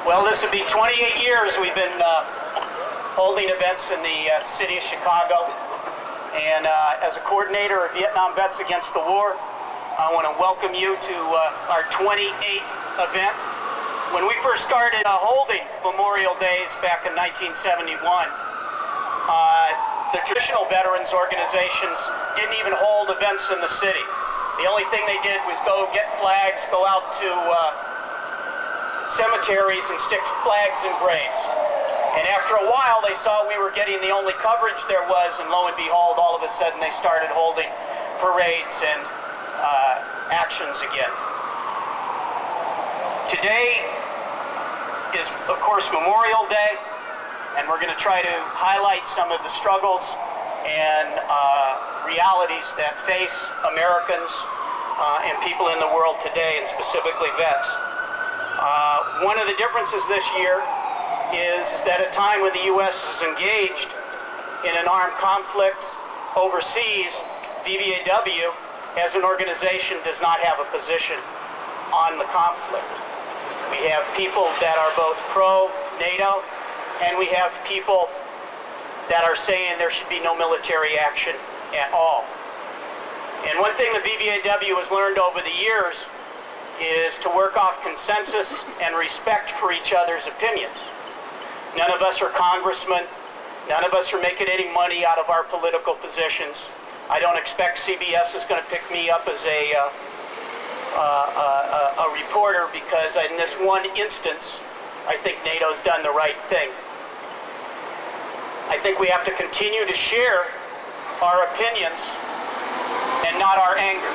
Well, this would be 28 years we've been holding events in the city of Chicago. And as a coordinator of Vietnam Vets Against the War, I want to welcome you to our 28th event. When we first started holding Memorial Days back in 1971, the traditional veterans organizations didn't even hold events in the city. The only thing they did was go get flags, go out to cemeteries and stick flags in graves. And after a while, they saw we were getting the only coverage there was, and lo and behold, all of a sudden they started holding parades and actions again. Today is, of course, Memorial Day, and we're going to try to highlight some of the struggles and realities that face Americans and people in the world today, and specifically vets. One of the differences this year is that at a time when the U.S. is engaged in an armed conflict overseas, VVAW as an organization does not have a position on the conflict. We have people that are both pro-NATO, and we have people that are saying there should be no military action at all. And one thing the VVAW has learned over the years is to work off consensus and respect for each other's opinions. None of us are congressmen. None of us are making any money out of our political positions. I don't expect CBS is going to pick me up as a reporter because in this one instance, I think NATO's done the right thing. I think we have to continue to share our opinions and not our anger.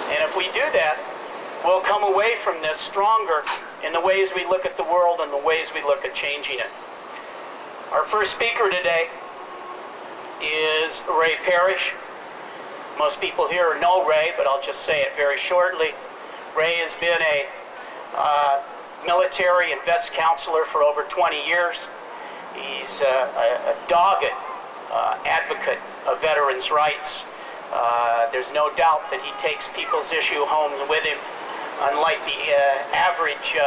And if we do that, we'll come away from this stronger in the ways we look at the world and the ways we look at changing it. Our first speaker today is Ray Parrish. Most people here know Ray, but I'll just say it very shortly. Ray has been a military and vets counselor for over 20 years. He's a dogged advocate of veterans' rights. There's no doubt that he takes people's issue home with him. Unlike the average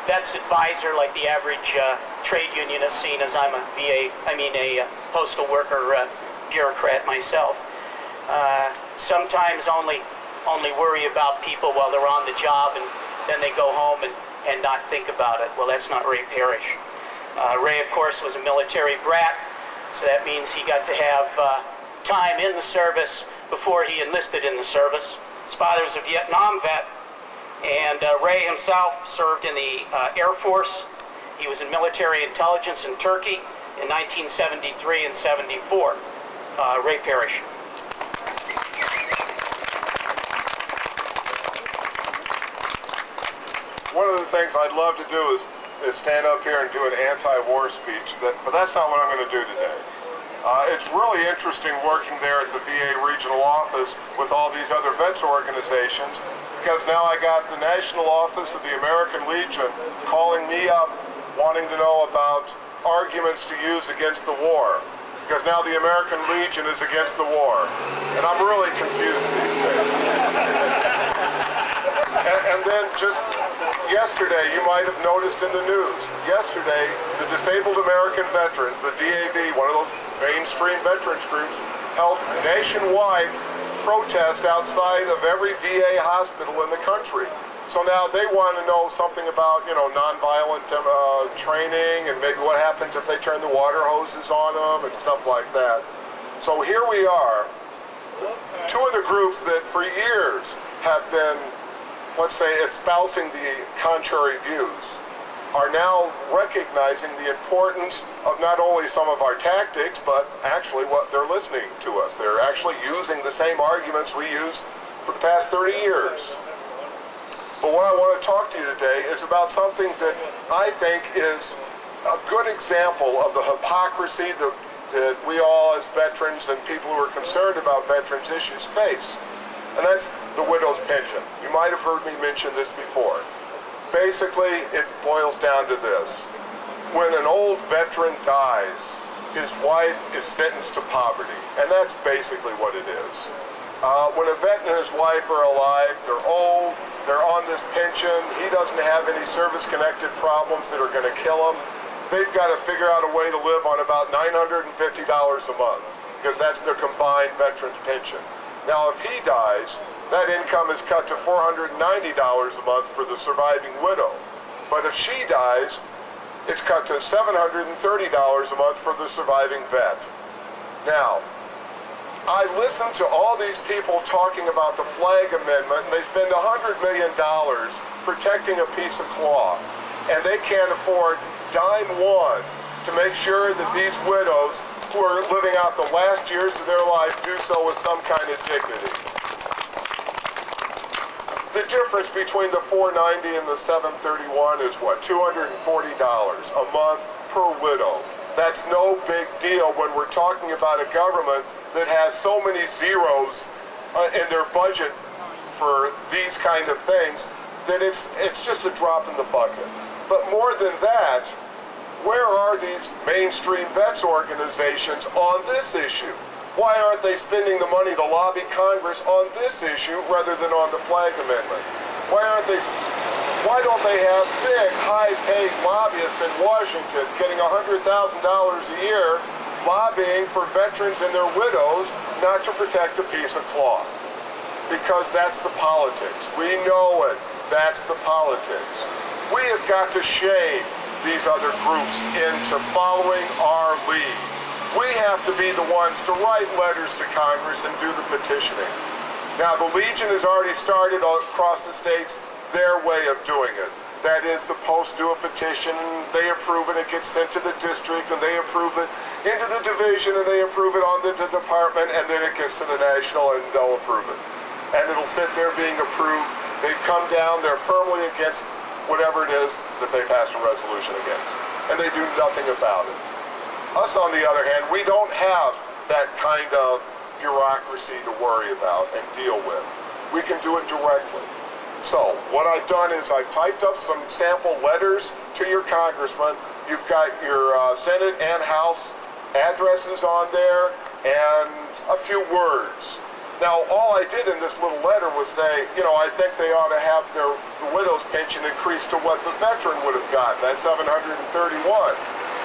vets advisor, like the average trade unionist, seen as I'm a postal worker bureaucrat myself. Sometimes only worry about people while they're on the job, and then they go home and not think about it. Well, that's not Ray Parrish. Ray, of course, was a military brat, so that means he got to have time in the service before he enlisted in the service. His father's a Vietnam vet, and Ray himself served in the Air Force. He was in military intelligence in Turkey in 1973 and 74. Ray Parrish. One of the things I'd love to do is stand up here and do an anti-war speech, but that's not what I'm going to do today. It's really interesting working there at the VA regional office with all these other vets organizations, because now I got the national office of the American Legion calling me up wanting to know about arguments to use against the war, because now the American Legion is against the war, and I'm really confused these days. And then just yesterday, you might have noticed in the news, yesterday, the Disabled American Veterans, the DAV, one of those mainstream veterans groups, held nationwide protest outside of every VA hospital in the country. So now they want to know something about, nonviolent training, and maybe what happens if they turn the water hoses on them and stuff like that. So here we are, two of the groups that for years have been, let's say, espousing the contrary views, are now recognizing the importance of not only some of our tactics, but actually what they're listening to us. They're actually using the same arguments we used for the past 30 years. But what I want to talk to you today is about something that I think is a good example of the hypocrisy that we all as veterans and people who are concerned about veterans issues face. And that's the widow's pension. You might have heard me mention this before. Basically, it boils down to this. When an old veteran dies, his wife is sentenced to poverty, and that's basically what it is. When a vet and his wife are alive, they're old, They're on this pension. He doesn't have any service-connected problems that are going to kill him. They've got to figure out a way to live on about $950 a month because that's their combined veterans pension. Now, if he dies, that income is cut to $490 a month for the surviving widow. But if she dies, it's cut to $730 a month for the surviving vet. Now, I listen to all these people talking about the flag amendment, and they spend $100 million protecting a piece of cloth, and they can't afford dime one to make sure that these widows who are living out the last years of their life do so with some kind of dignity. The difference between the $490 and the $731 is what, $240 a month per widow. That's no big deal when we're talking about a government that has so many zeros in their budget for these kind of things that it's just a drop in the bucket. But more than that, where are these mainstream vets organizations on this issue? Why aren't they spending the money to lobby Congress on this issue rather than on the flag amendment? Why don't they have big, high-paid lobbyists in Washington getting $100,000 a year lobbying for veterans and their widows not to protect a piece of cloth? Because that's the politics. We know it. That's the politics. We have got to shame these other groups into following our lead. We have to be the ones to write letters to Congress and do the petitioning. Now, the Legion has already started across the states their way of doing it. That is, the posts do a petition, they approve it, it gets sent to the district, and they approve it into the division, and they approve it on the department, and then it gets to the national, and they'll approve it. And it'll sit there being approved. They've come down, they're firmly against whatever it is that they passed a resolution against. And they do nothing about it. Us, on the other hand, we don't have that kind of bureaucracy to worry about and deal with. We can do it directly. So, what I've done is I've typed up some sample letters to your congressman. You've got your Senate and House addresses on there and a few words. Now, all I did in this little letter was say, I think they ought to have the widow's pension increased to what the veteran would have gotten, that $731.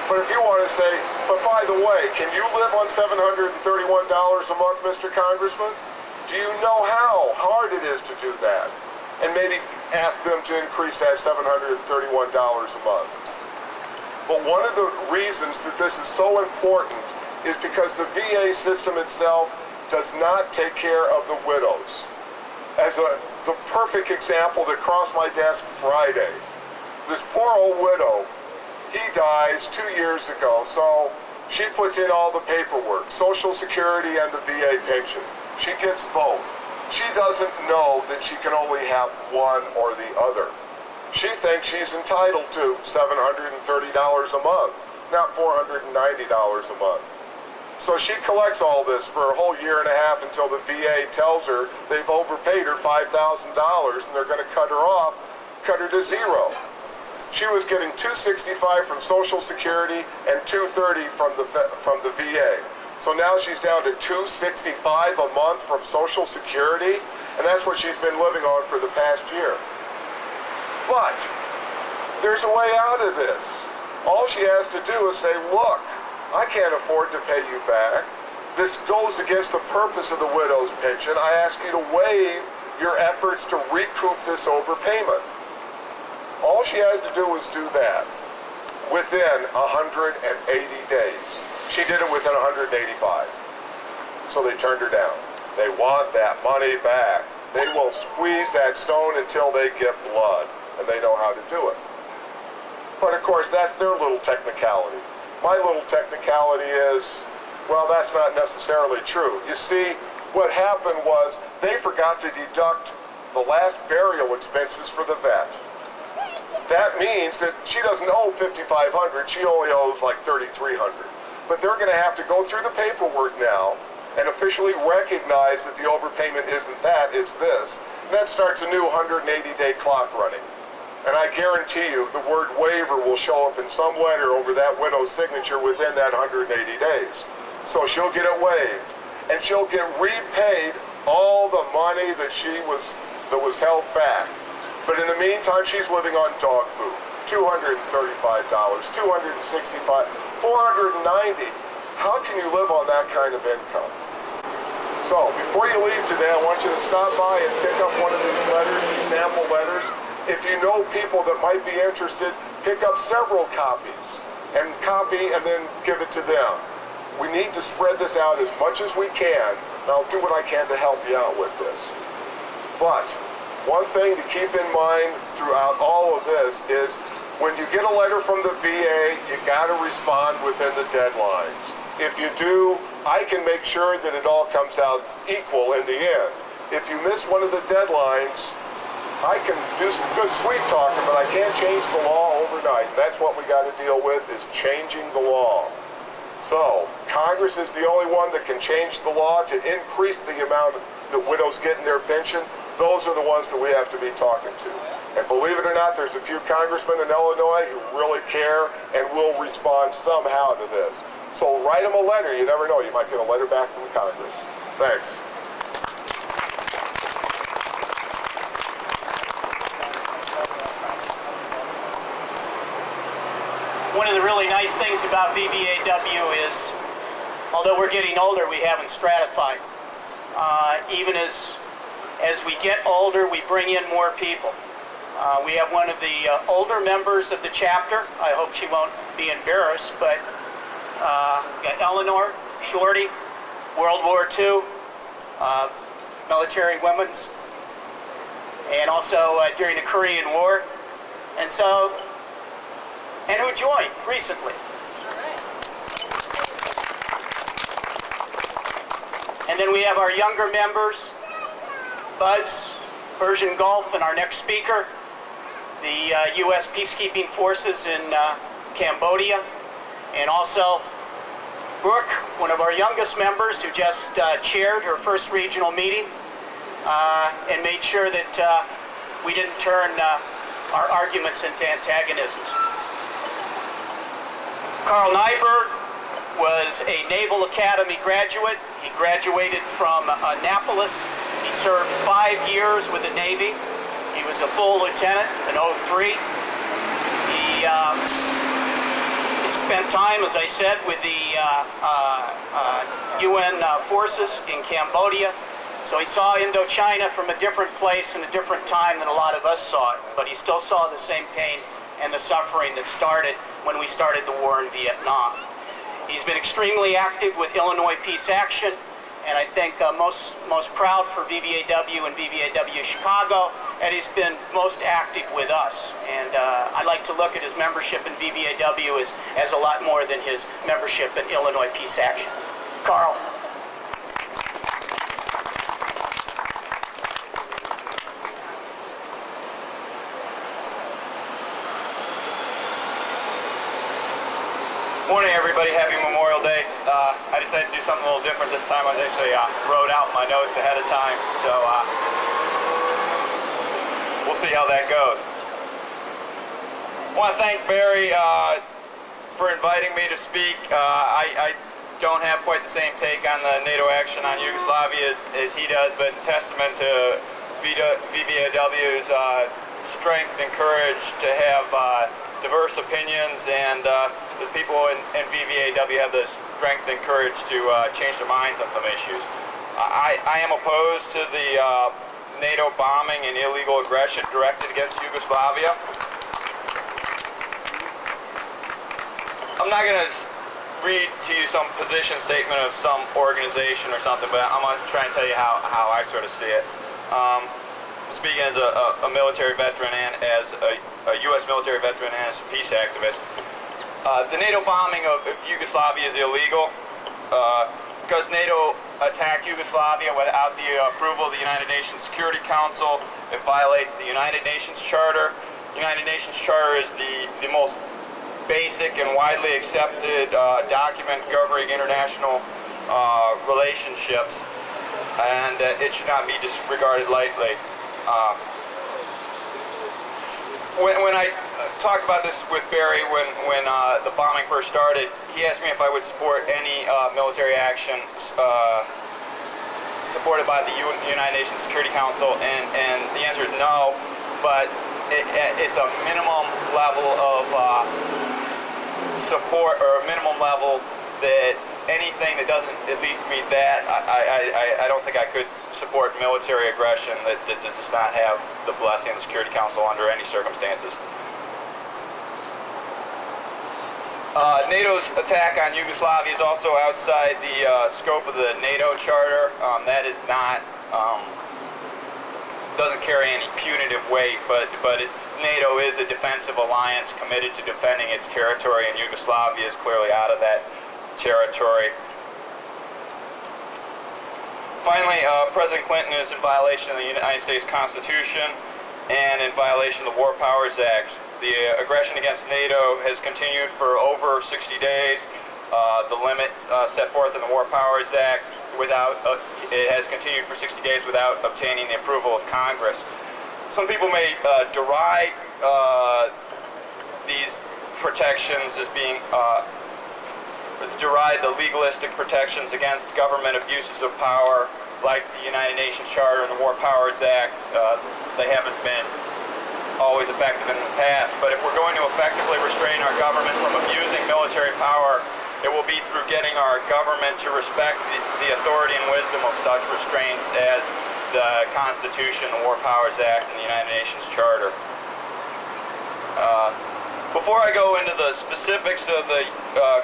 But if you want to say, but by the way, can you live on $731 a month, Mr. Congressman? Do you know how hard it is to do that? And maybe ask them to increase that $731 a month. But one of the reasons that this is so important is because the VA system itself does not take care of the widows. As the perfect example that crossed my desk Friday, this poor old widow, he dies 2 years ago, so she puts in all the paperwork, Social Security and the VA pension. She gets both. She doesn't know that she can only have one or the other. She thinks she's entitled to $730 a month, not $490 a month. So she collects all this for a whole year and a half until the VA tells her they've overpaid her $5,000 and they're going to cut her to zero. She was getting $265 from Social Security and $230 from the VA. So now she's down to $265 a month from Social Security, and that's what she's been living on for the past year. But there's a way out of this. All she has to do is say, look, I can't afford to pay you back. This goes against the purpose of the widow's pension. I ask you to waive your efforts to recoup this overpayment. All she had to do was do that within 180 days. She did it within 185. So they turned her down. They want that money back. They will squeeze that stone until they get blood, and they know how to do it. But of course, that's their little technicality. My little technicality is, well, that's not necessarily true. You see, what happened was they forgot to deduct the last burial expenses for the vet. That means that she doesn't owe $5,500, she only owes like $3,300. But they're going to have to go through the paperwork now and officially recognize that the overpayment isn't that, it's this. And that starts a new 180-day clock running. And I guarantee you the word waiver will show up in some letter over that widow's signature within that 180 days. So she'll get it waived. And she'll get repaid all the money that was held back. But in the meantime, she's living on dog food. $235, $265, $490. How can you live on that kind of income? So, before you leave today, I want you to stop by and pick up one of these letters, these sample letters. If you know people that might be interested, pick up several copies and copy and then give it to them. We need to spread this out as much as we can, and I'll do what I can to help you out with this. But one thing to keep in mind throughout all of this is when you get a letter from the VA, you got to respond within the deadlines. If you do, I can make sure that it all comes out equal in the end. If you miss one of the deadlines, I can do some good sweet talking, but I can't change the law overnight. That's what we got to deal with, is changing the law. So, Congress is the only one that can change the law to increase the amount that widows get in their pension. Those are the ones that we have to be talking to. And believe it or not, there's a few congressmen in Illinois who really care and will respond somehow to this. So write them a letter. You never know. You might get a letter back from Congress. Thanks. One of the really nice things about VVAW is, although we're getting older, we haven't stratified. Even as we get older, we bring in more people. We have one of the older members of the chapter. I hope she won't be embarrassed, but got Eleanor, Shorty, World War II, military women's, and also during the Korean War. And so, and who joined recently. And then we have our younger members, Buzz, Persian Gulf, and our next speaker, the U.S. peacekeeping forces in Cambodia, and also Brooke, one of our youngest members, who just chaired her first regional meeting and made sure that we didn't turn our arguments into antagonisms. Carl Nyberg was a Naval Academy graduate. He graduated from Annapolis. He served 5 years with the Navy. He was a full lieutenant in '03. He spent time, as I said, with the UN forces in Cambodia. So he saw Indochina from a different place and a different time than a lot of us saw it. But he still saw the same pain and the suffering that started when we started the war in Vietnam. He's been extremely active with Illinois Peace Action, and I think most proud for VVAW and VVAW Chicago, and he's been most active with us. And I like to look at his membership in VVAW as a lot more than his membership in Illinois Peace Action. Carl. Morning, everybody. Happy Memorial Day. I decided to do something a little different this time. I actually wrote out my notes ahead of time, so we'll see how that goes. I want to thank Barry for inviting me to speak. I don't have quite the same take on the NATO action on Yugoslavia as he does, but it's a testament to VVAW's strength and courage to have diverse opinions, and the people in VVAW have the strength and courage to change their minds on some issues. I am opposed to the NATO bombing and illegal aggression directed against Yugoslavia. I'm not going to read to you some position statement of some organization or something, but I'm going to try and tell you how I sort of see it. Speaking as a military veteran and as a U.S. military veteran and as a peace activist, the NATO bombing of Yugoslavia is illegal because NATO attacked Yugoslavia without the approval of the United Nations Security Council. It violates the United Nations Charter. The United Nations Charter is the most basic and widely accepted document governing international relationships, and it should not be disregarded lightly. When I talked about this with Barry when the bombing first started, he asked me if I would support any military action supported by the United Nations Security Council, and the answer is no. but it's a minimum level of support, or a minimum level that anything that doesn't at least meet that, I don't think I could support military aggression that does not have the blessing of the Security Council under any circumstances. NATO's attack on Yugoslavia is also outside the scope of the NATO Charter. That is not, doesn't carry any punitive weight, but NATO is a defensive alliance committed to defending its territory, and Yugoslavia is clearly out of that territory. Finally, President Clinton is in violation of the United States Constitution and in violation of the War Powers Act. The aggression against NATO has continued for over 60 days. The limit set forth in the War Powers Act it has continued for 60 days without obtaining the approval of Congress. Some people may deride these protections as being deride the legalistic protections against government abuses of power, like the United Nations Charter and the War Powers Act. They haven't been always effective in the past, but if we're going to effectively restrain our government from abusing military power, it will be through getting our government to respect the authority and wisdom of such restraints as the Constitution, the War Powers Act, and the United Nations Charter. Before I go into the specifics of the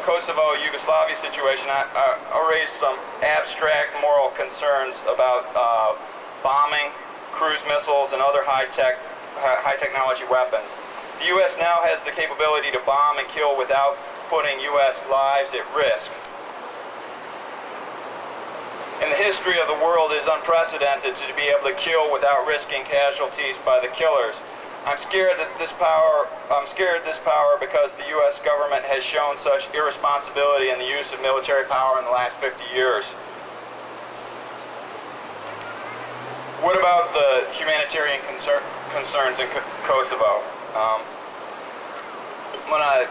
Kosovo-Yugoslavia situation, I'll raise some abstract moral concerns about bombing, cruise missiles, and other high-technology weapons. The U.S. now has the capability to bomb and kill without putting U.S. lives at risk. In the history of the world, it is unprecedented to be able to kill without risking casualties by the killers. I'm scared of this power because the U.S. government has shown such irresponsibility in the use of military power in the last 50 years. What about the humanitarian concerns in Kosovo? When I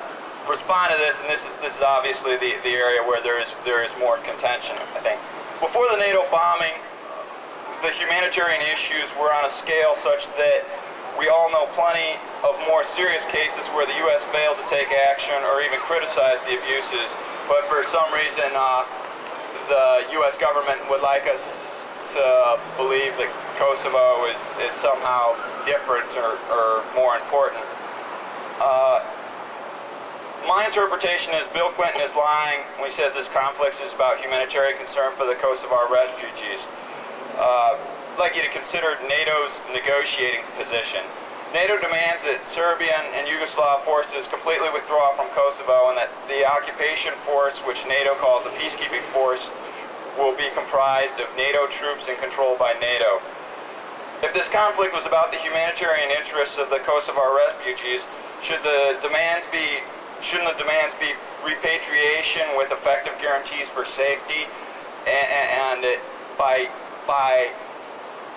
respond to this, and this is obviously the area where there is more contention, I think. Before the NATO bombing, the humanitarian issues were on a scale such that we all know plenty of more serious cases where the U.S. failed to take action or even criticize the abuses, but for some reason the U.S. government would like us to believe that Kosovo is somehow different or more important. My interpretation is Bill Clinton is lying when he says this conflict is about humanitarian concern for the Kosovar refugees. I'd like you to consider NATO's negotiating position. NATO demands that Serbian and Yugoslav forces completely withdraw from Kosovo, and that the occupation force, which NATO calls a peacekeeping force, will be comprised of NATO troops and controlled by NATO. If this conflict was about the humanitarian interests of the Kosovar refugees, shouldn't the demands be repatriation with effective guarantees for safety, and by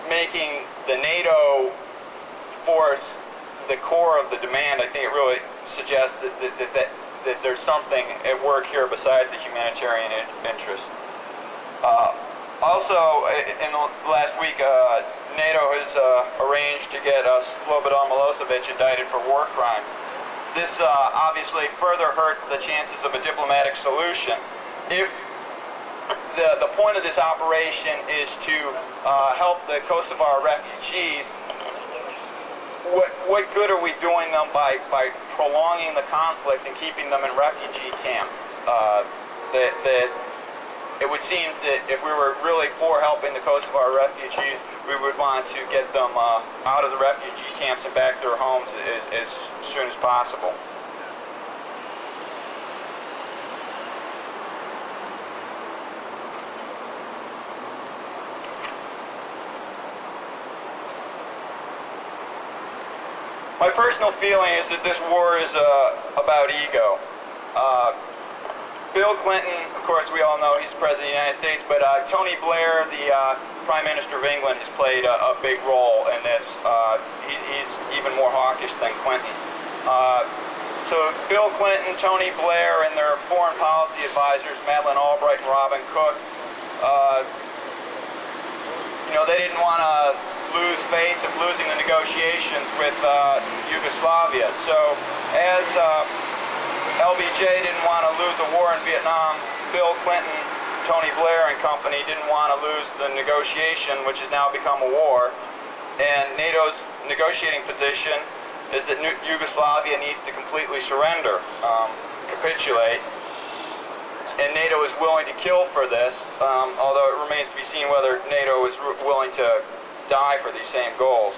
making the NATO force the core of the demand, I think it really suggests that there's something at work here besides the humanitarian interest. Also, in the last week, NATO has arranged to get Slobodan Milosevic indicted for war crimes. This obviously further hurt the chances of a diplomatic solution. If the point of this operation is to help the Kosovar refugees, what good are we doing them by prolonging the conflict and keeping them in refugee camps? It would seem that if we were really for helping the Kosovar refugees, we would want to get them out of the refugee camps and back to their homes as soon as possible. My personal feeling is that this war is about ego. Bill Clinton, of course, we all know he's President of the United States, but Tony Blair, the Prime Minister of England, has played a big role in this. He's even more hawkish than Clinton. So Bill Clinton, Tony Blair, and their foreign policy advisors, Madeleine Albright and Robin Cook, they didn't want to lose face of losing the negotiations with Yugoslavia. So as LBJ didn't want to lose a war in Vietnam, Bill Clinton, Tony Blair and company didn't want to lose the negotiation, which has now become a war. And NATO's negotiating position is that Yugoslavia needs to completely surrender, capitulate. And NATO is willing to kill for this, although it remains to be seen whether NATO is willing to die for these same goals.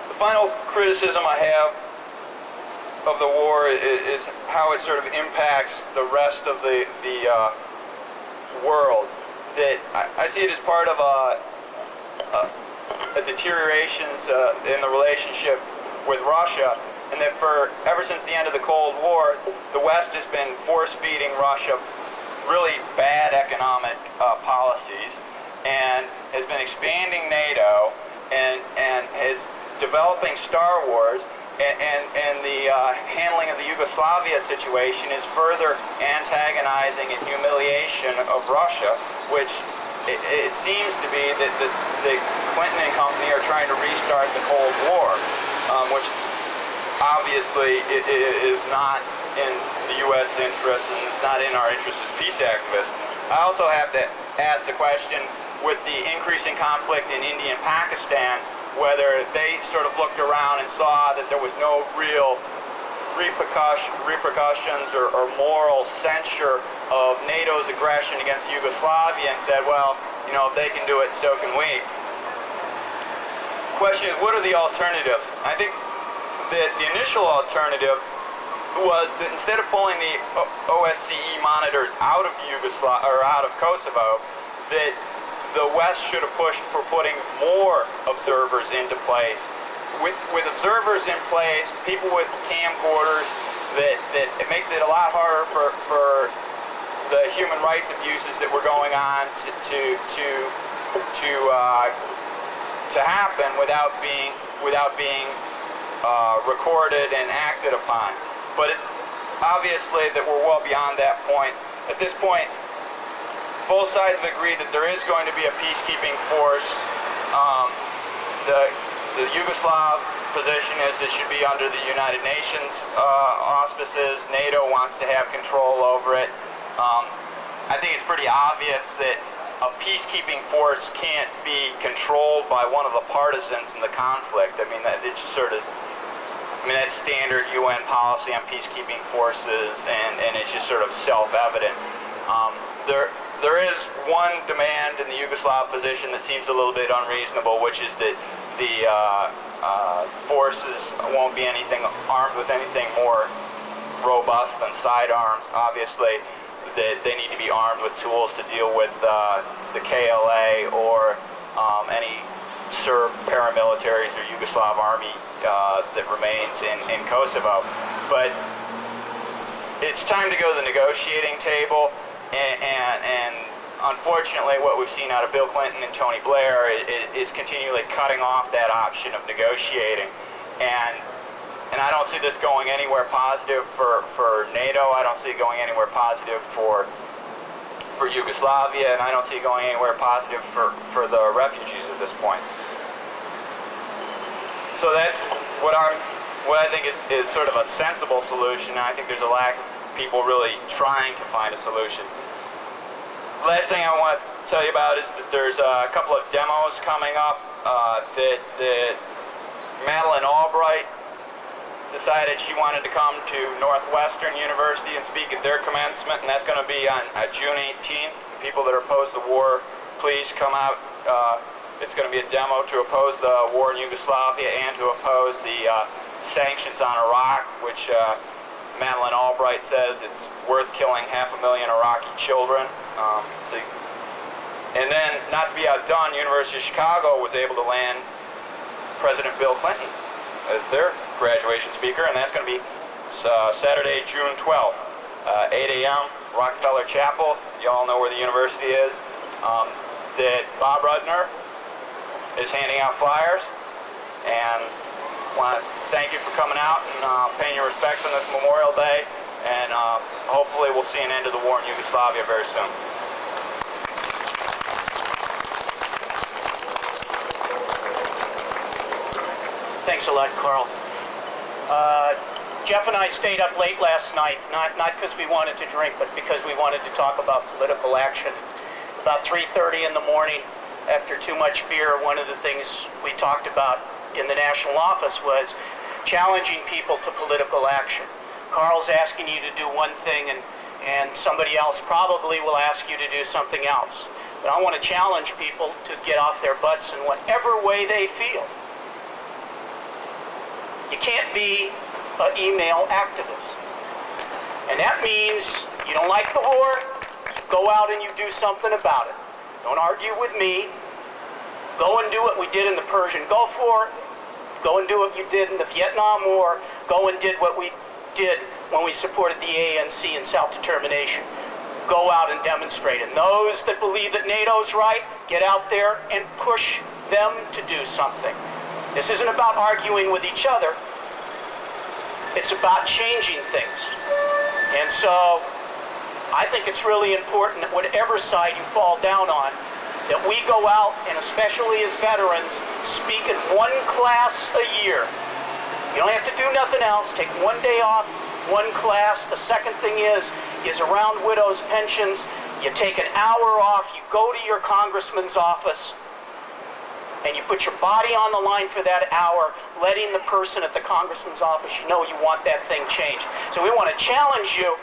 The final criticism I have of the war is how it sort of impacts the rest of the world. That I see it as part of a deteriorations in the relationship with Russia, and that ever since the end of the Cold War, the West has been force-feeding Russia really bad economic policies, and has been expanding NATO, and is developing Star Wars, and the handling of the Yugoslavia situation is further antagonizing and humiliation of Russia, which it seems to be that the Clinton and company are trying to restart the Cold War, which obviously is not in the U.S. interest and it's not in our interest as peace activists. I also have to ask the question, with the increasing conflict in India and Pakistan, whether they sort of looked around and saw that there was no real repercussions or moral censure of NATO's aggression against Yugoslavia and said, well, if they can do it, so can we. The question is, what are the alternatives? I think that the initial alternative was that instead of pulling the OSCE monitors out of Kosovo, that the West should have pushed for putting more observers into place. With observers in place, people with camcorders, that it makes it a lot harder for the human rights abuses that were going on to happen without being recorded and acted upon. But obviously that we're well beyond that point. At this point, both sides have agreed that there is going to be a peacekeeping force. The Yugoslav position is it should be under the United Nations auspices. NATO wants to have control over it. I think it's pretty obvious that a peacekeeping force can't be controlled by one of the partisans in the conflict. I mean, that's standard UN policy on peacekeeping forces, and it's just sort of self-evident. There is one demand in the Yugoslav position that seems a little bit unreasonable, which is that the forces won't be armed with anything more robust than sidearms. Obviously, they need to be armed with tools to deal with the KLA or any Serb paramilitaries or Yugoslav army that remains in Kosovo. But it's time to go to the negotiating table, and unfortunately what we've seen out of Bill Clinton and Tony Blair is continually cutting off that option of negotiating. And I don't see this going anywhere positive for NATO. I don't see it going anywhere positive for Yugoslavia, and I don't see it going anywhere positive for the refugees at this point. So that's what I think is sort of a sensible solution, and I think there's a lack of people really trying to find a solution. The last thing I want to tell you about is that there's a couple of demos coming up that Madeleine Albright decided she wanted to come to Northwestern University and speak at their commencement, and that's going to be on June 18th. People that are opposed to the war, please come out. It's going to be a demo to oppose the war in Yugoslavia and to oppose the sanctions on Iraq, which Madeleine Albright says it's worth killing 500,000 Iraqi children. And then, not to be outdone, University of Chicago was able to land President Bill Clinton as their graduation speaker, and that's going to be Saturday, June 12th, 8 a.m., Rockefeller Chapel. You all know where the university is. That Bob Rudner is handing out flyers, and want to thank you for coming out and paying your respects on this Memorial Day, and hopefully we'll see an end to the war in Yugoslavia very soon. Thanks a lot, Carl. Jeff and I stayed up late last night, not because we wanted to drink, but because we wanted to talk about political action. About 3:30 in the morning, after too much beer, one of the things we talked about in the national office was challenging people to political action. Carl's asking you to do one thing, and somebody else probably will ask you to do something else. But I want to challenge people to get off their butts in whatever way they feel. You can't be an email activist. And that means you don't like the war, you go out and you do something about it. Don't argue with me. Go and do what we did in the Persian Gulf War. Go and do what you did in the Vietnam War. Go and did what we did when we supported the ANC and self-determination. Go out and demonstrate. And those that believe that NATO's right, get out there and push them to do something. This isn't about arguing with each other. It's about changing things. And so I think it's really important that whatever side you fall down on, that we go out, and especially as veterans, speak in one class a year. You don't have to do nothing else. Take one day off, one class. The second thing is around widows' pensions. You take an hour off, you go to your congressman's office, and you put your body on the line for that hour, letting the person at the congressman's office, you know you want that thing changed. So we want to challenge you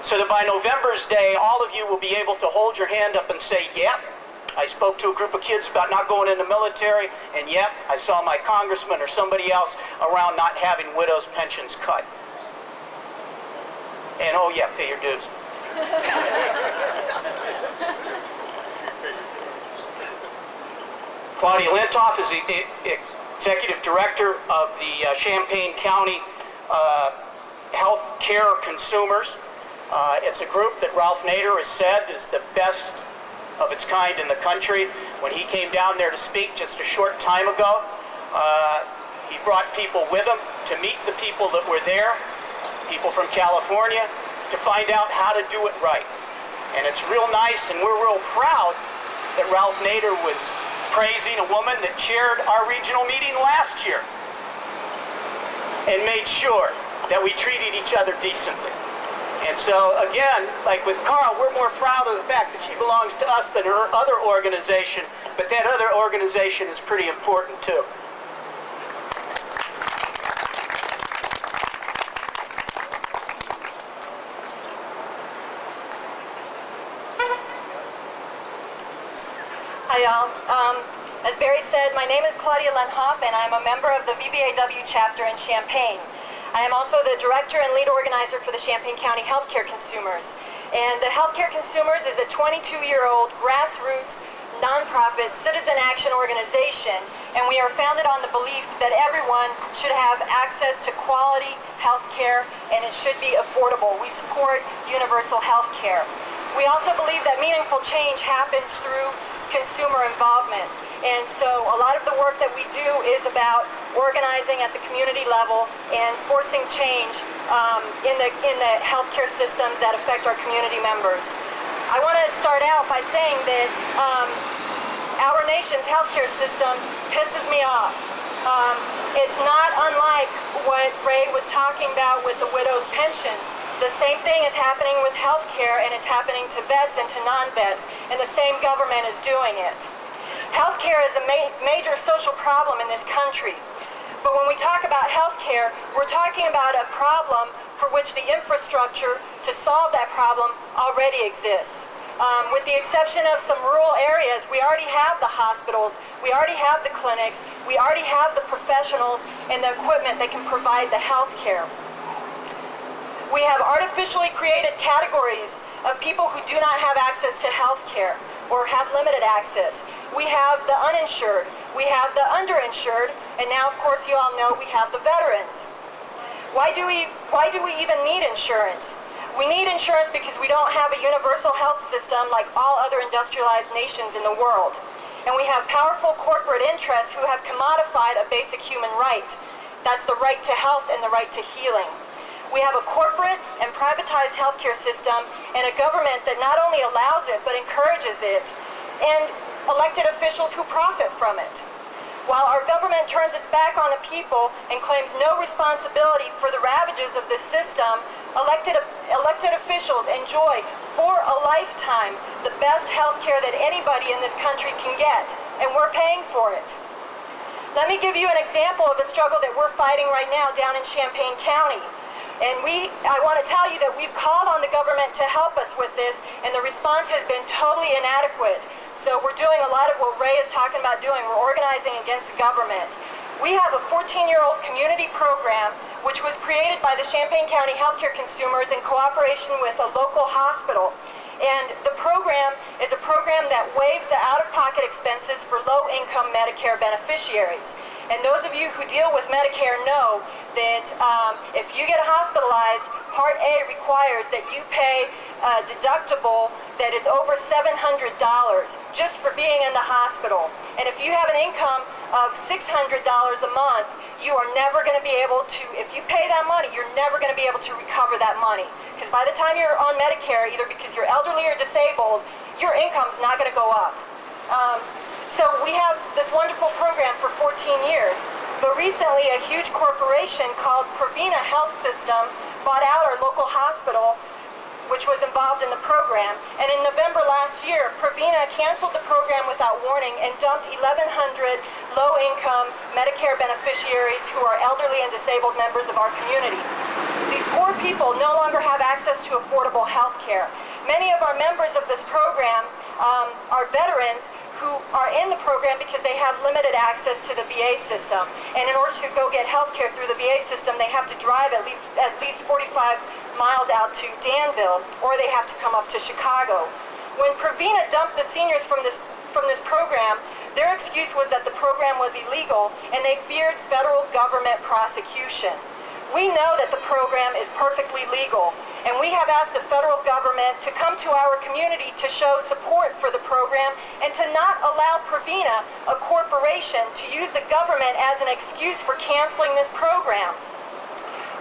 so that by November's Day, all of you will be able to hold your hand up and say, yep, I spoke to a group of kids about not going in the military, and yep, I saw my congressman or somebody else around not having widows' pensions cut. And oh yeah, pay your dues. Claudia Lennhoff is the Executive Director of the Champaign County Health Care Consumers. It's a group that Ralph Nader has said is the best of its kind in the country. When he came down there to speak just a short time ago, he brought people with him to meet the people that were there, people from California, to find out how to do it right. And it's real nice, and we're real proud that Ralph Nader was praising a woman that chaired our regional meeting last year and made sure that we treated each other decently. And so, again, like with Carl, we're more proud of the fact that she belongs to us than her other organization, but that other organization is pretty important too. Hi y'all. As Barry said, my name is Claudia Lennhoff, and I'm a member of the VVAW chapter in Champaign. I am also the director and lead organizer for the Champaign County Healthcare Consumers. And the Healthcare Consumers is a 22-year-old grassroots, nonprofit, citizen action organization, and we are founded on the belief that everyone should have access to quality health care, and it should be affordable. We support universal health care. We also believe that meaningful change happens through consumer involvement. And so a lot of the work that we do is about organizing at the community level and forcing change in the healthcare systems that affect our community members. I want to start out by saying that our nation's healthcare system pisses me off. It's not unlike what Ray was talking about with the widows' pensions. The same thing is happening with healthcare, and it's happening to vets and to non-vets, and the same government is doing it. Healthcare is a major social problem in this country. But when we talk about healthcare, we're talking about a problem for which the infrastructure to solve that problem already exists. With the exception of some rural areas, we already have the hospitals, we already have the clinics, we already have the professionals and the equipment that can provide the healthcare. We have artificially created categories of people who do not have access to health care or have limited access. We have the uninsured, we have the underinsured, and now, of course, you all know we have the veterans. Why do we even need insurance? We need insurance because we don't have a universal health system like all other industrialized nations in the world. And we have powerful corporate interests who have commodified a basic human right. That's the right to health and the right to healing. We have a corporate and privatized healthcare system and a government that not only allows it, but encourages it, and elected officials who profit from it. While our government turns its back on the people and claims no responsibility for the ravages of this system, elected officials enjoy for a lifetime the best health care that anybody in this country can get, and we're paying for it. Let me give you an example of a struggle that we're fighting right now down in Champaign County. And I want to tell you that we've called on the government to help us with this, and the response has been totally inadequate. So we're doing a lot of what Ray is talking about doing. We're organizing against the government. We have a 14-year-old community program which was created by the Champaign County healthcare consumers in cooperation with a local hospital. And the program is a program that waives the out-of-pocket expenses for low-income Medicare beneficiaries. And those of you who deal with Medicare know that if you get hospitalized, Part A requires that you pay a deductible that is over $700 just for being in the hospital. And if you have an income of $600 a month, you are never going to be able to, if you pay that money, you're never going to be able to recover that money. Because by the time you're on Medicare, either because you're elderly or disabled, your income's not going to go up. So we have this wonderful program for 14 years. But recently, a huge corporation called Previna Health System bought out our local hospital, which was involved in the program. And in November last year, Previna canceled the program without warning and dumped 1,100 low-income Medicare beneficiaries who are elderly and disabled members of our community. These poor people no longer have access to affordable health care. Many of our members of this program are veterans who are in the program because they have limited access to the VA system. And in order to go get health care through the VA system, they have to drive at least 45 miles out to Danville, or they have to come up to Chicago. When Previna dumped the seniors from this program, their excuse was that the program was illegal and they feared federal government prosecution. We know that the program is perfectly legal, and we have asked the federal government to come to our community to show support for the program and to not allow Previna, a corporation, to use the government as an excuse for canceling this program.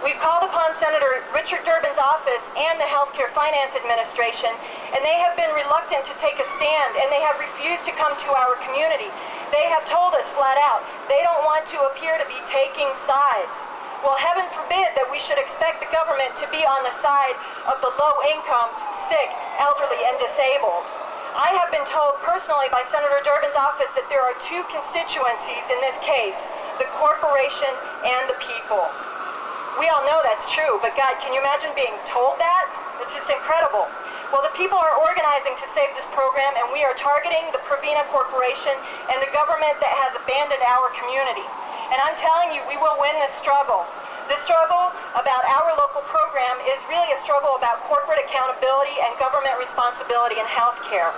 We've called upon Senator Richard Durbin's office and the Healthcare Finance Administration, and they have been reluctant to take a stand, and they have refused to come to our community. They have told us flat out they don't want to appear to be taking sides. Well, heaven forbid that we should expect the government to be on the side of the low-income, sick, elderly, and disabled. I have been told personally by Senator Durbin's office that there are two constituencies in this case, the corporation and the people. We all know that's true, but God, can you imagine being told that? It's just incredible. Well, the people are organizing to save this program, and we are targeting the Previna Corporation and the government that has abandoned our community. And I'm telling you, we will win this struggle. This struggle about our local program is really a struggle about corporate accountability and government responsibility in healthcare.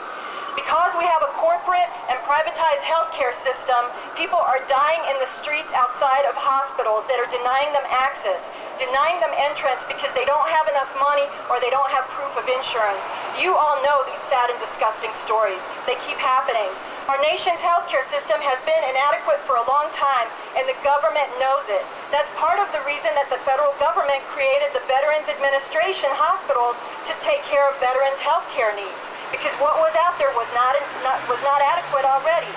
Because we have a corporate and privatized healthcare system, people are dying in the streets outside of hospitals that are denying them access, denying them entrance because they don't have enough money or they don't have proof of insurance. You all know these sad and disgusting stories. They keep happening. Our nation's healthcare system has been inadequate for a long time, and the government knows it. That's part of the reason that the federal government created the Veterans Administration hospitals to take care of veterans' healthcare needs, because what was out there was not adequate already.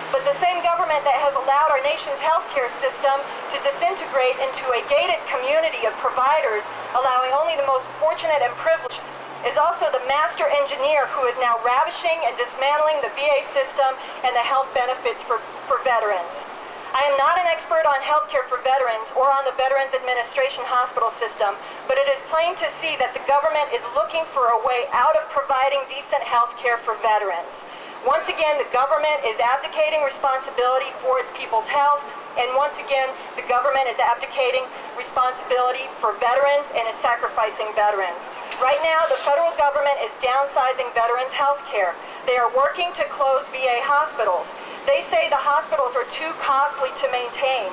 But the same government that has allowed our nation's healthcare system to disintegrate into a gated community of providers, allowing only the most fortunate and privileged, is also the master engineer who is now ravishing and dismantling the VA system and the health benefits for veterans. I am not an expert on healthcare for veterans or on the Veterans Administration hospital system, but it is plain to see that the government is looking for a way out of providing decent healthcare for veterans. Once again, the government is abdicating responsibility for its people's health, and once again, the government is abdicating responsibility for veterans and is sacrificing veterans. Right now, the federal government is downsizing veterans' health care. They are working to close VA hospitals. They say the hospitals are too costly to maintain.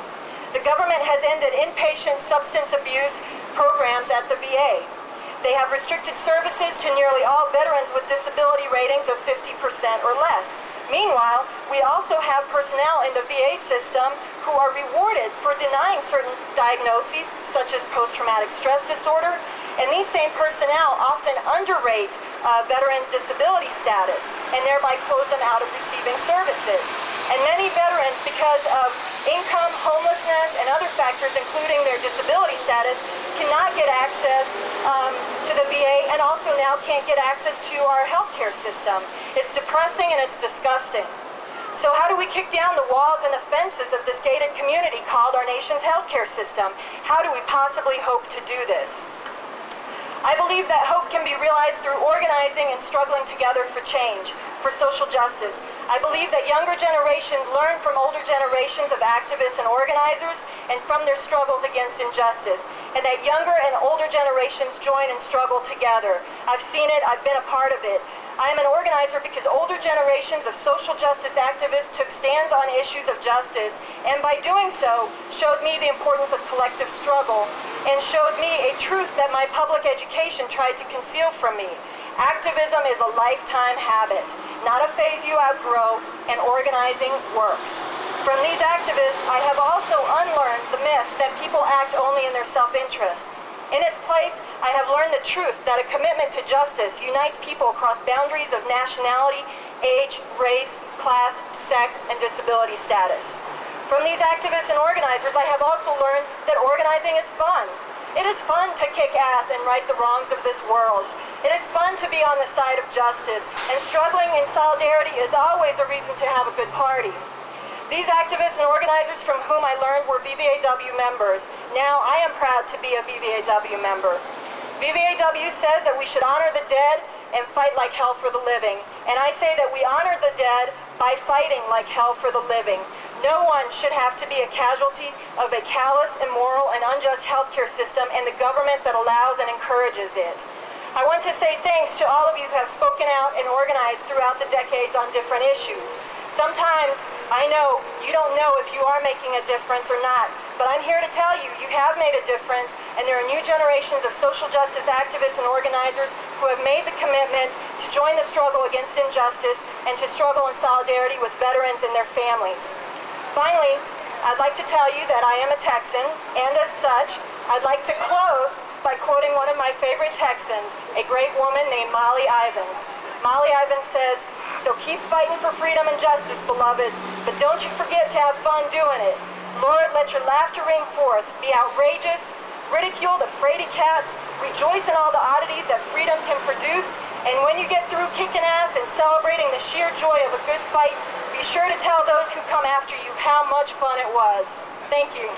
The government has ended inpatient substance abuse programs at the VA. They have restricted services to nearly all veterans with disability ratings of 50% or less. Meanwhile, we also have personnel in the VA system who are rewarded for denying certain diagnoses, such as post-traumatic stress disorder, and these same personnel often underrate veterans' disability status and thereby close them out of receiving services. And many veterans, because of income, homelessness, and other factors, including their disability status, cannot get access to the VA and also now can't get access to our healthcare system. It's depressing and it's disgusting. So how do we kick down the walls and the fences of this gated community called our nation's healthcare system? How do we possibly hope to do this? I believe that hope can be realized through organizing and struggling together for change, for social justice. I believe that younger generations learn from older generations of activists and organizers and from their struggles against injustice, and that younger and older generations join and struggle together. I've seen it, I've been a part of it. I am an organizer because older generations of social justice activists took stands on issues of justice, and by doing so, showed me the importance of collective struggle, and showed me a truth that my public education tried to conceal from me. Activism is a lifetime habit, not a phase you outgrow, and organizing works. From these activists, I have also unlearned the myth that people act only in their self-interest. In its place, I have learned the truth that a commitment to justice unites people across boundaries of nationality, age, race, class, sex, and disability status. From these activists and organizers, I have also learned that organizing is fun. It is fun to kick ass and right the wrongs of this world. It is fun to be on the side of justice, and struggling in solidarity is always a reason to have a good party. These activists and organizers from whom I learned were VVAW members. Now I am proud to be a VVAW member. VVAW says that we should honor the dead and fight like hell for the living. And I say that we honor the dead by fighting like hell for the living. No one should have to be a casualty of a callous, immoral, and unjust healthcare system and the government that allows and encourages it. I want to say thanks to all of you who have spoken out and organized throughout the decades on different issues. Sometimes, I know, you don't know if you are making a difference or not, but I'm here to tell you, you have made a difference, and there are new generations of social justice activists and organizers who have made the commitment to join the struggle against injustice and to struggle in solidarity with veterans and their families. Finally, I'd like to tell you that I am a Texan, and as such, I'd like to close by quoting one of my favorite Texans, a great woman named Molly Ivins. Molly Ivins says, "So keep fighting for freedom and justice, beloveds, but don't you forget to have fun doing it. Lord, let your laughter ring forth. Be outrageous, ridicule the fraidy cats, rejoice in all the oddities that freedom can produce, and when you get through kicking ass and celebrating the sheer joy of a good fight, be sure to tell those who come after you how much fun it was." Thank you.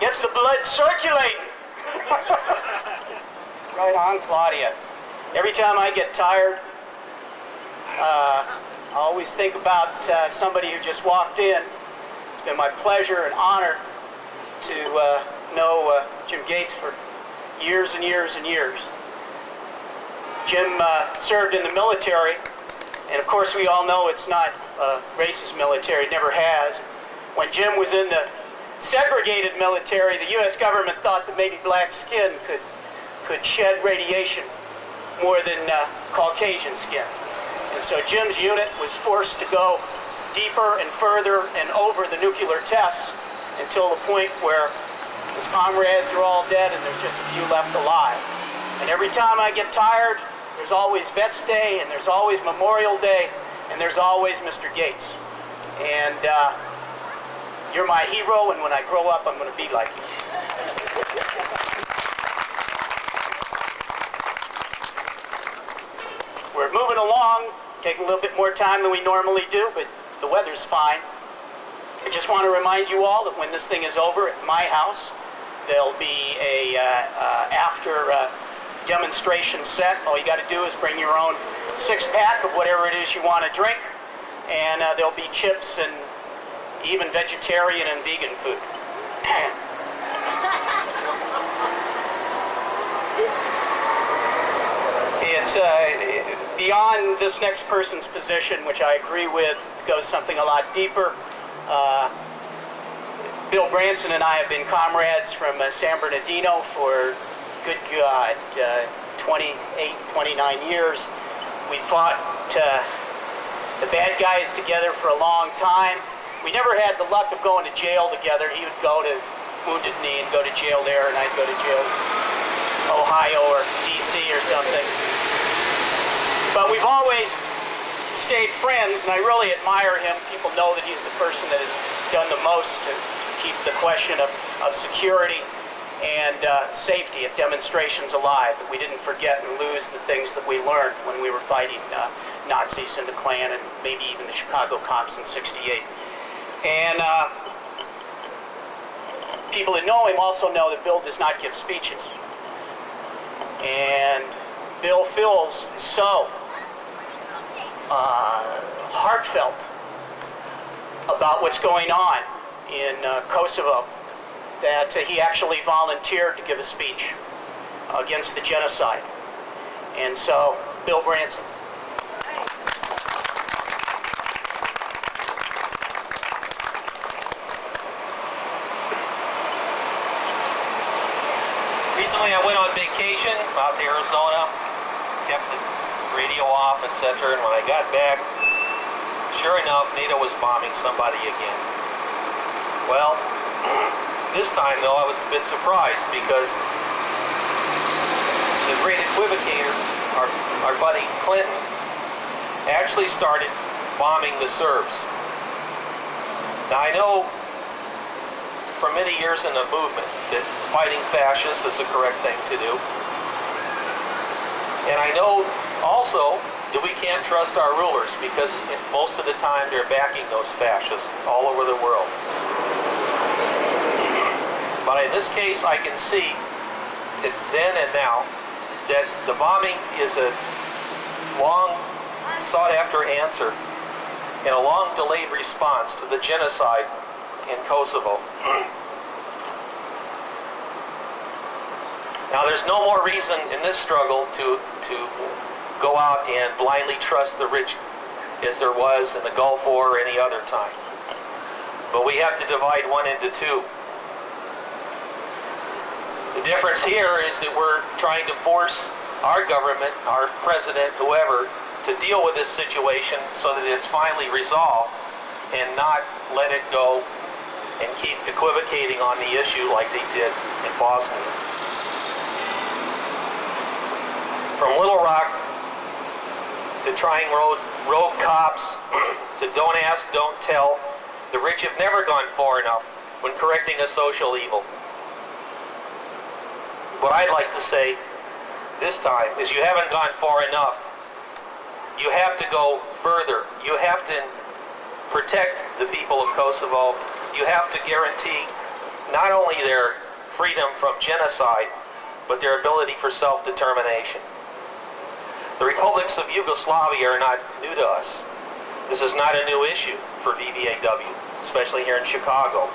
Gets the blood circulating. Right on, Claudia. Every time I get tired, I always think about somebody who just walked in. It's been my pleasure and honor to know Jim Gates for years and years and years. Jim served in the military, and of course we all know it's not a racist military, it never has. When Jim was in the segregated military, the U.S. government thought that maybe black skin could shed radiation more than Caucasian skin. And so Jim's unit was forced to go deeper and further and over the nuclear tests until the point where his comrades are all dead and there's just a few left alive. And every time I get tired, there's always Vets Day, and there's always Memorial Day, and there's always Mr. Gates. And you're my hero, and when I grow up, I'm going to be like you. We're moving along, taking a little bit more time than we normally do, but the weather's fine. I just want to remind you all that when this thing is over at my house, there'll be a after demonstration set. All you got to do is bring your own six-pack of whatever it is you want to drink, and there'll be chips and even vegetarian and vegan food. It's beyond this next person's position, which I agree with, goes something a lot deeper. Bill Branson and I have been comrades from San Bernardino for, good God, 28, 29 years. We fought the bad guys together for a long time. we never had the luck of going to jail together. He would go to Wounded Knee and go to jail there, and I'd go to jail in Ohio or DC or something. But we've always stayed friends, and I really admire him. People know that he's the person that has done the most to keep the question of security and safety at demonstrations alive, that we didn't forget and lose the things that we learned when we were fighting Nazis and the Klan and maybe even the Chicago cops in '68. And people that know him also know that Bill does not give speeches. And Bill feels so heartfelt about what's going on in Kosovo that he actually volunteered to give a speech against the genocide. And so, Bill Branson. Recently I went on vacation out to Arizona, kept the radio off, etc. And when I got back, sure enough, NATO was bombing somebody again. Well, this time though I was a bit surprised because the great equivocator, our buddy Clinton, actually started bombing the Serbs. Now I know for many years in the movement that fighting fascists is the correct thing to do. And I know also that we can't trust our rulers because most of the time they're backing those fascists all over the world. But in this case I can see that then and now that the bombing is a long sought after answer and a long delayed response to the genocide in Kosovo. Now there's no more reason in this struggle to go out and blindly trust the rich as there was in the Gulf War or any other time. But we have to divide one into two. The difference here is that we're trying to force our government, our president, whoever, to deal with this situation so that it's finally resolved and not let it go and keep equivocating on the issue like they did in Boston. From Little Rock to trying rogue cops to don't ask, don't tell, the rich have never gone far enough when correcting a social evil. What I'd like to say this time is you haven't gone far enough. You have to go further. You have to protect the people of Kosovo. You have to guarantee not only their freedom from genocide, but their ability for self-determination. The republics of Yugoslavia are not new to us. This is not a new issue for VVAW, especially here in Chicago.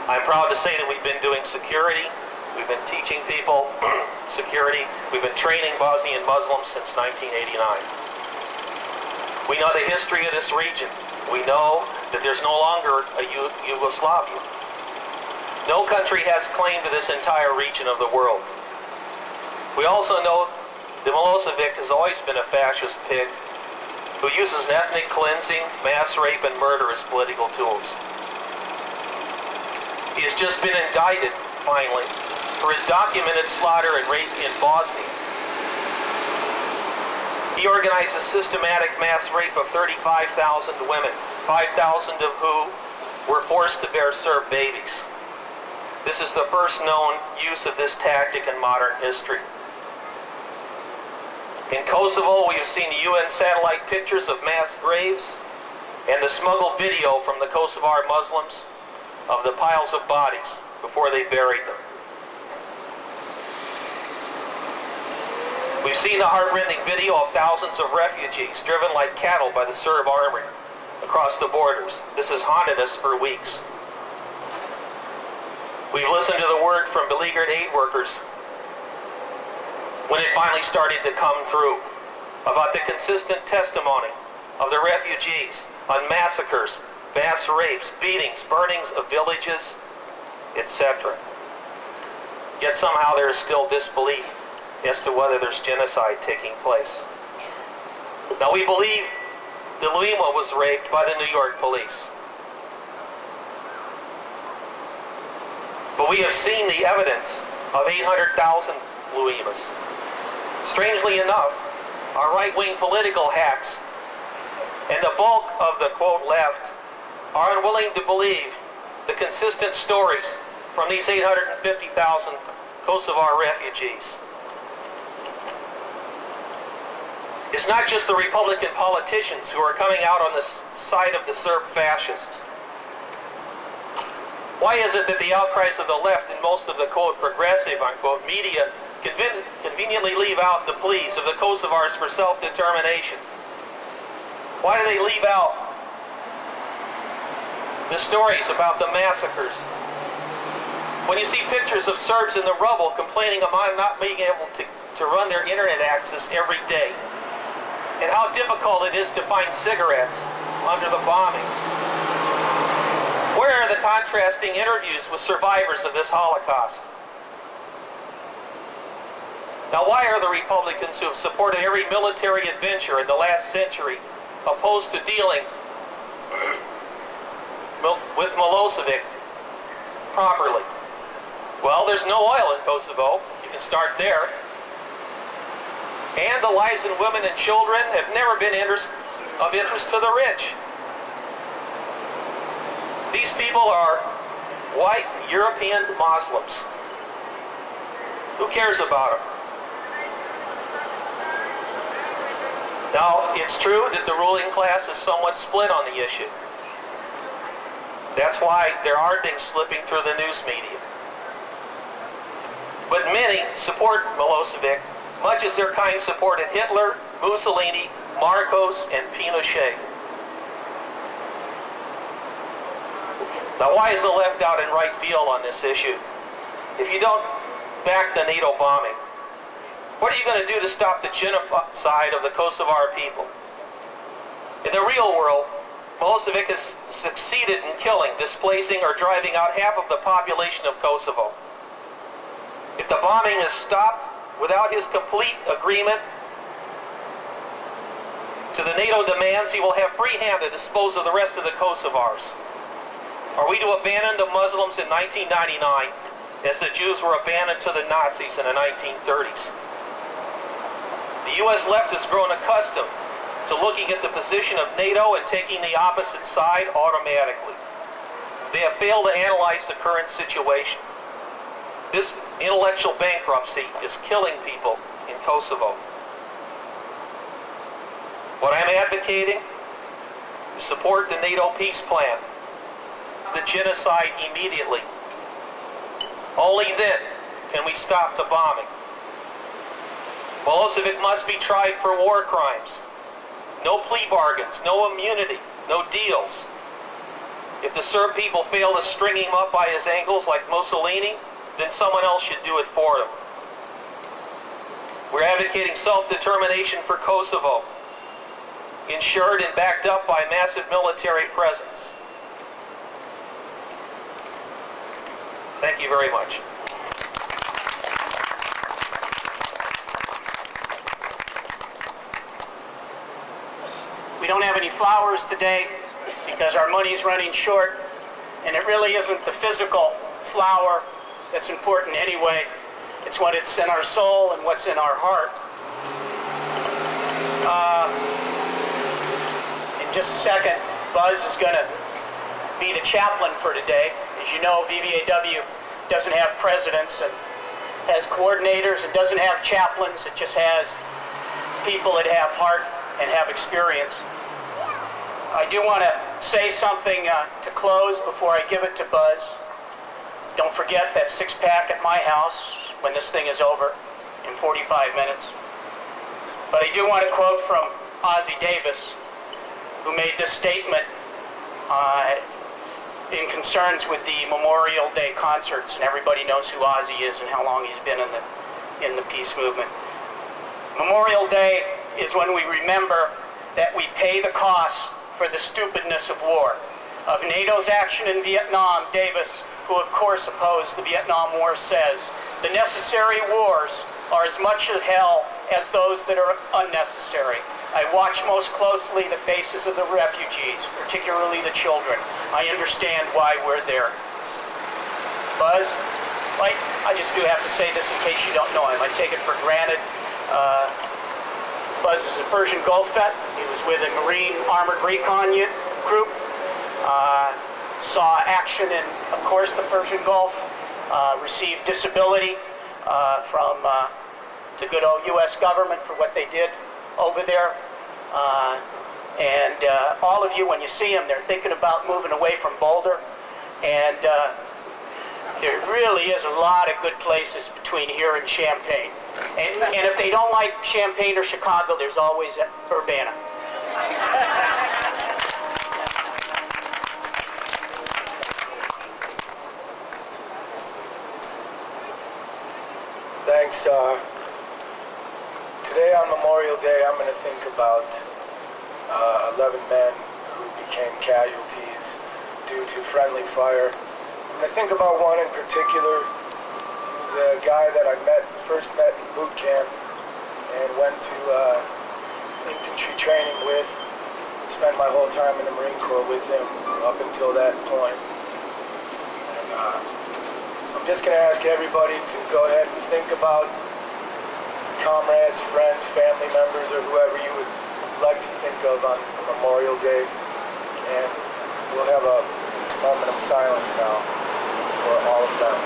I'm proud to say that we've been doing security. We've been teaching people security. We've been training Bosnian Muslims since 1989. We know the history of this region. We know that there's no longer a Yugoslavia. No country has claim to this entire region of the world. We also know that Milosevic has always been a fascist pig who uses ethnic cleansing, mass rape, and murder as political tools. He has just been indicted, finally, for his documented slaughter and rape in Bosnia. He organized a systematic mass rape of 35,000 women, 5,000 of who were forced to bear Serb babies. This is the first known use of this tactic in modern history. In Kosovo, we have seen UN satellite pictures of mass graves and the smuggled video from the Kosovar Muslims of the piles of bodies before they buried them. We've seen the heart-rending video of thousands of refugees driven like cattle by the Serb army across the borders. This has haunted us for weeks. We've listened to the word from beleaguered aid workers when it finally started to come through about the consistent testimony of the refugees on massacres, mass rapes, beatings, burnings of villages, etc. Yet somehow there is still disbelief as to whether there's genocide taking place. Now we believe that Lima was raped by the New York police. we have seen the evidence of 800,000 Luivas. Strangely enough, our right-wing political hacks and the bulk of the, quote, left are unwilling to believe the consistent stories from these 850,000 Kosovar refugees. It's not just the Republican politicians who are coming out on the side of the Serb fascists. Why is it that the outcries of the left and most of the, quote, progressive, unquote, media conveniently leave out the pleas of the Kosovars for self-determination? Why do they leave out the stories about the massacres? When you see pictures of Serbs in the rubble complaining about not being able to run their internet access every day, and how difficult it is to find cigarettes under the bombing. Where are the contrasting interviews with survivors of this Holocaust? Now, why are the Republicans who have supported every military adventure in the last century opposed to dealing with Milosevic properly? Well, there's no oil in Kosovo. You can start there. And the lives of women and children have never been of interest to the rich. These people are white European Muslims. Who cares about them? Now, it's true that the ruling class is somewhat split on the issue. That's why there are things slipping through the news media. But many support Milosevic, much as their kind supported Hitler, Mussolini, Marcos, and Pinochet. Now, why is the left out in right field on this issue? If you don't back the NATO bombing, what are you going to do to stop the genocide of the Kosovar people? In the real world, Milosevic has succeeded in killing, displacing, or driving out half of the population of Kosovo. If the bombing is stopped without his complete agreement to the NATO demands, he will have free hand to dispose of the rest of the Kosovars. Are we to abandon the Muslims in 1999 as the Jews were abandoned to the Nazis in the 1930s? The U.S. left has grown accustomed to looking at the position of NATO and taking the opposite side automatically. They have failed to analyze the current situation. This intellectual bankruptcy is killing people in Kosovo. What I'm advocating is support the NATO peace plan, the genocide immediately. Only then can we stop the bombing. Milosevic must be tried for war crimes. No plea bargains, no immunity, no deals. If the Serb people fail to string him up by his ankles like Mussolini, then someone else should do it for him. We're advocating self-determination for Kosovo, ensured and backed up by massive military presence. Thank you very much. We don't have any flowers today because our money's running short, and it really isn't the physical flower that's important anyway. It's what's in our soul and what's in our heart. In just a second, Buzz is going to be the chaplain for today. As you know, VVAW doesn't have presidents and has coordinators. It doesn't have chaplains. It just has people that have heart and have experience. I do want to say something to close before I give it to Buzz. Don't forget that six-pack at my house when this thing is over in 45 minutes. But I do want to quote from Ozzie Davis, who made this statement in concerns with the Memorial Day concerts, and everybody knows who Ozzie is and how long he's been in the peace movement. Memorial Day is when we remember that we pay the cost for the stupidness of war. Of NATO's action in Vietnam, Davis, who of course opposed the Vietnam War, says, "The necessary wars are as much of hell as those that are unnecessary. I watch most closely the faces of the refugees, particularly the children. I understand why we're there." Buzz? I just do have to say this in case you don't know him. I take it for granted. Buzz is a Persian Gulf vet. He was with a Marine Armored Recon group. Saw action in, of course, the Persian Gulf. Received disability from the good old U.S. government for what they did over there. And all of you, when you see them, they're thinking about moving away from Boulder. And there really is a lot of good places between here and Champaign. And if they don't like Champaign or Chicago, there's always Urbana. Thanks. Today on Memorial Day, I'm going to think about 11 men who became casualties due to friendly fire. I'm going to think about one in particular. He was a guy that I first met in boot camp and went to infantry training with. Spent my whole time in the Marine Corps with him up until that point. And, so I'm just going to ask everybody to go ahead and think about comrades, friends, family members, or whoever you would like to think of on Memorial Day. And we'll have a moment of silence now for all of them.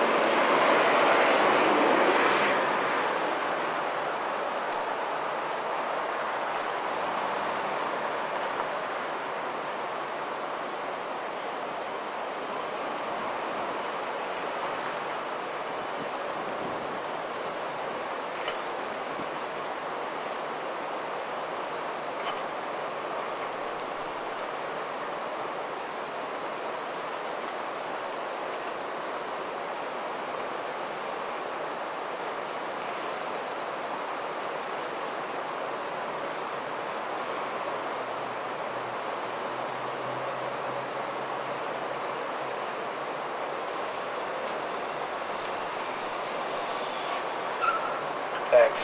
Thanks.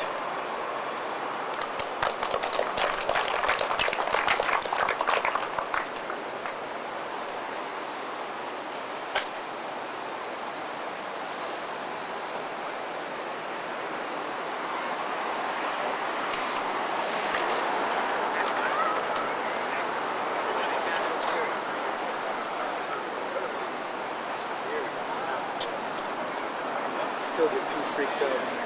Still get too freaked out.